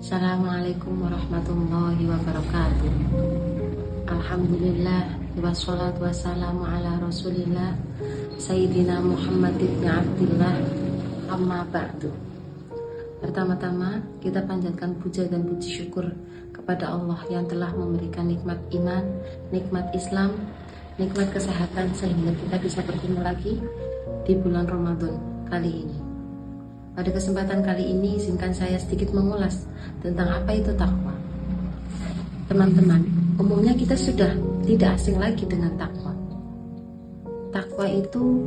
Assalamualaikum warahmatullahi wabarakatuh. Alhamdulillah, wassalatu wassalamu ala rasulillah Sayyidina Muhammad ibn Abdillah, amma ba'du. Pertama-tama kita panjatkan puja dan puji syukur kepada Allah yang telah memberikan nikmat iman, nikmat Islam, nikmat kesehatan sehingga kita bisa bertemu lagi di bulan Ramadan kali ini. Pada kesempatan kali ini izinkan saya sedikit mengulas tentang apa itu takwa. Teman-teman, umumnya kita sudah tidak asing lagi dengan takwa. Takwa itu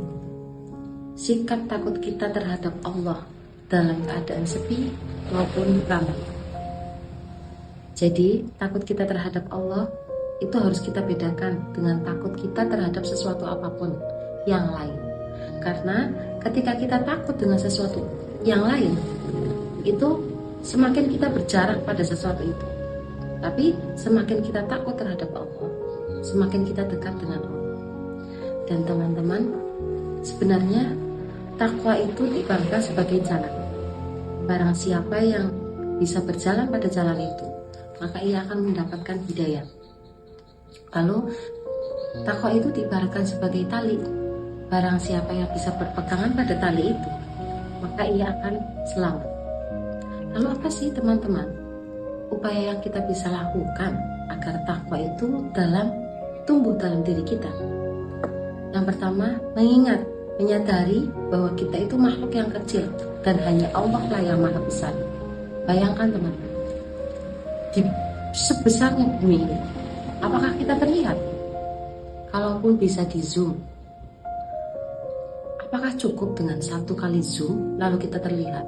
sikap takut kita terhadap Allah dalam keadaan sepi maupun ramai. Jadi, takut kita terhadap Allah itu harus kita bedakan dengan takut kita terhadap sesuatu apapun yang lain. Karena ketika kita takut dengan sesuatu yang lain, itu semakin kita berjarak pada sesuatu itu. Tapi semakin kita takut terhadap Allah, semakin kita dekat dengan Allah. Dan teman-teman, sebenarnya takwa itu diibaratkan sebagai jalan. Barang siapa yang bisa berjalan pada jalan itu, maka ia akan mendapatkan hidayah. Lalu takwa itu diibaratkan sebagai tali. Barang siapa yang bisa berpegangan pada tali itu, maka ia akan selamat. Lalu apa sih teman-teman upaya yang kita bisa lakukan agar takwa itu tumbuh dalam diri kita? Yang pertama, menyadari bahwa kita itu makhluk yang kecil dan hanya Allah lah yang maha besar. Bayangkan teman-teman, di sebesarnya bumi ini, apakah kita terlihat? Kalaupun bisa di zoom, apakah cukup dengan satu kali zoom lalu kita terlihat?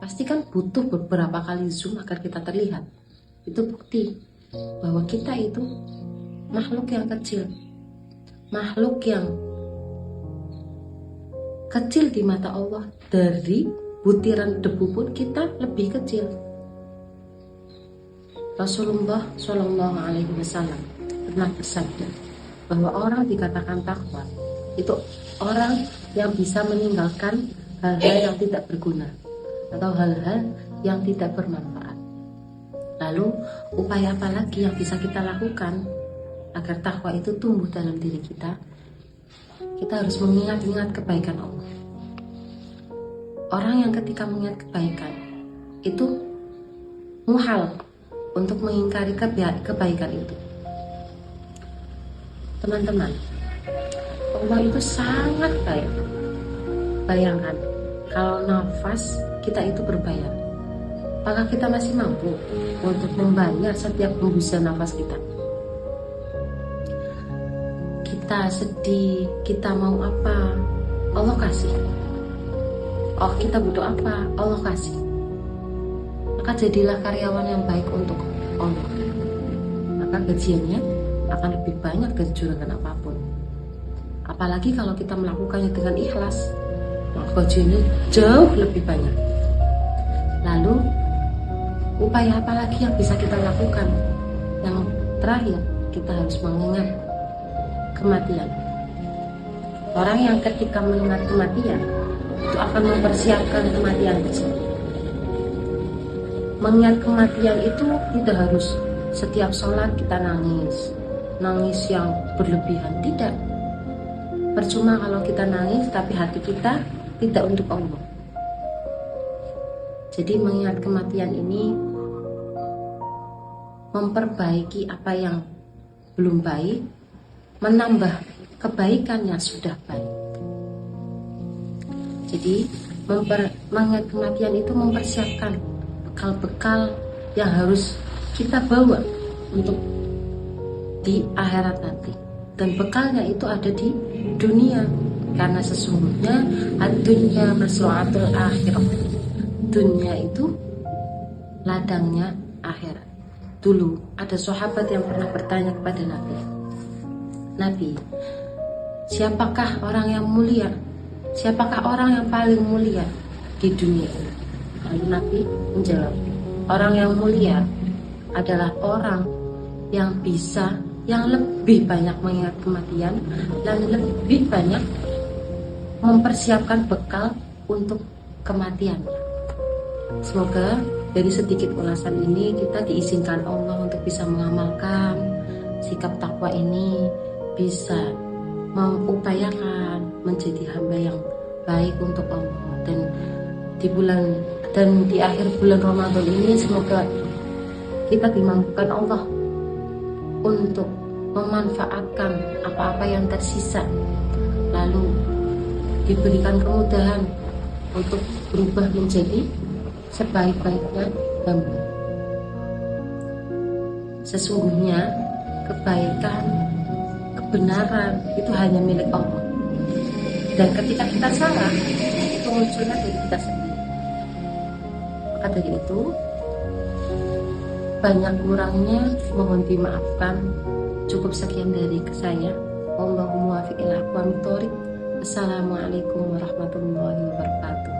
Pasti kan butuh beberapa kali zoom agar kita terlihat. Itu bukti bahwa kita itu makhluk yang kecil, makhluk yang kecil di mata Allah. Dari butiran debu pun kita lebih kecil. Rasulullah Shallallahu Alaihi Wasallam pernah bersabda bahwa orang dikatakan takwa itu orang yang bisa meninggalkan hal-hal yang tidak berguna atau hal-hal yang tidak bermanfaat. Lalu upaya apa lagi yang bisa kita lakukan agar takwa itu tumbuh dalam diri kita? Kita harus mengingat-ingat kebaikan Allah. Orang yang ketika mengingat kebaikan itu muhal untuk mengingkari kebaikan itu. Teman-teman, Allah itu sangat baik. Bayangkan kalau nafas kita itu berbayar, apakah kita masih mampu untuk membayar setiap hembusan nafas kita? Kita sedih, kita mau apa, Allah kasih. Oh, kita butuh apa, Allah kasih. Maka jadilah karyawan yang baik untuk Allah. Maka gajiannya akan lebih banyak dari juragan apapun. Apalagi kalau kita melakukannya dengan ikhlas, maka gajiannya jauh lebih banyak. Lalu upaya apa lagi yang bisa kita lakukan? Yang terakhir, kita harus mengingat kematian. Orang yang ketika mengingat kematian itu akan mempersiapkan kematian tersebut. Mengingat kematian itu tidak harus setiap sholat kita nangis yang berlebihan, tidak. Percuma kalau kita nangis tapi hati kita tidak untuk Allah. Jadi mengingat kematian ini memperbaiki apa yang belum baik, menambah kebaikan yang sudah baik. Jadi mengingat kematian itu mempersiapkan bekal-bekal yang harus kita bawa untuk di akhirat nanti. Dan bekalnya itu ada di dunia, karena sesungguhnya ad-dunya masru'atul akhirat. Dunia itu ladangnya akhirat. Dulu ada sahabat yang pernah bertanya kepada Nabi, siapakah orang yang mulia? Siapakah orang yang paling mulia di dunia ini? Lalu Nabi menjawab, orang yang mulia adalah orang yang lebih banyak mengingat kematian dan lebih banyak mempersiapkan bekal untuk kematiannya. Semoga dari sedikit ulasan ini kita diizinkan Allah untuk bisa mengamalkan sikap takwa ini, bisa mengupayakan menjadi hamba yang baik untuk Allah. Dan di akhir bulan Ramadan ini semoga kita dimampukan Allah untuk memanfaatkan apa-apa yang tersisa, lalu diberikan kemudahan untuk berubah menjadi sebaik-baiknya hamba. Sesungguhnya kebaikan, kebenaran itu hanya milik Allah, dan ketika kita salah itu munculnya dari kita sendiri. Maka dari itu banyak kurangnya mohon dimaafkan. Cukup sekian dari saya. Allahumma muwaffiq ila aqwamit thoriq. Assalamualaikum warahmatullahi wabarakatuh.